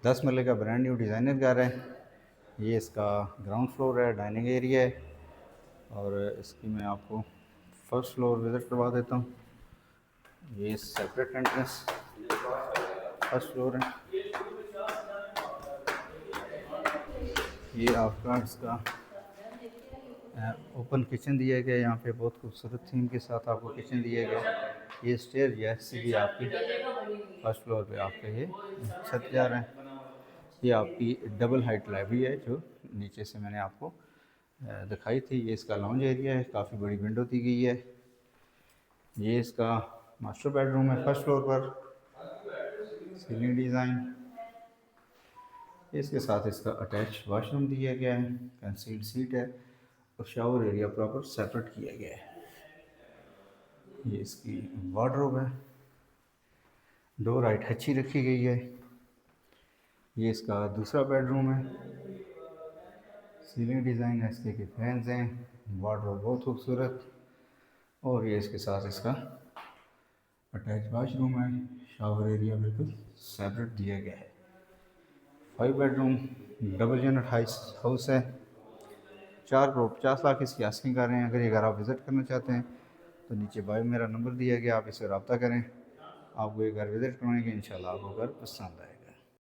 10 मरले का brand new designer घर है। ये इसका ग्राउंड फ्लोर है, डाइनिंग एरिया है। और इसकी मैं आपको फर्स्ट फ्लोर विज़िट करवा देता हूँ। ये सेपरेट एंट्रेंस फर्स्ट फ्लोर है। ये आपका इसका ओपन किचन दिया गया है। यहाँ पे बहुत खूबसूरत थीम के साथ आपको किचन दिया गया है। ये स्टेयर जो है सीधी आपकी फर्स्ट फ्लोर पे आपके ये छत जा रहे हैं। ये आपकी डबल हाइट लाइब्रेरी है जो नीचे से मैंने आपको दिखाई थी। ये इसका लॉन्ज एरिया है, काफ़ी बड़ी विंडो दी गई है। ये इसका मास्टर बेडरूम है फर्स्ट फ्लोर पर, सीलिंग डिज़ाइन। इसके साथ इसका अटैच वॉशरूम दिया गया है, कंसील्ड सीट है और शावर एरिया प्रॉपर सेपरेट किया गया है। ये इसकी वार्डरोब है, डोर हाइट अच्छी रखी गई है। ये इसका दूसरा बेडरूम है, सीलिंग डिज़ाइन है, इसके फैंस हैं, वार्डरोब बहुत खूबसूरत। और ये इसके साथ इसका अटैच वॉशरूम है, शावर एरिया बिल्कुल सेपरेट दिया गया है। 5 बेडरूम डबल यूनिट हाउस है। 4 करोड़ 50 लाख इसकी आस्किंग कर रहे हैं। अगर ये घर आप विज़िट करना चाहते हैं तो नीचे बायो मेरा नंबर दिया गया, आप इससे रब्ता करें। आपको ये घर विज़िट करवाएंगे, इंशाल्लाह आपको घर पसंद आएगा।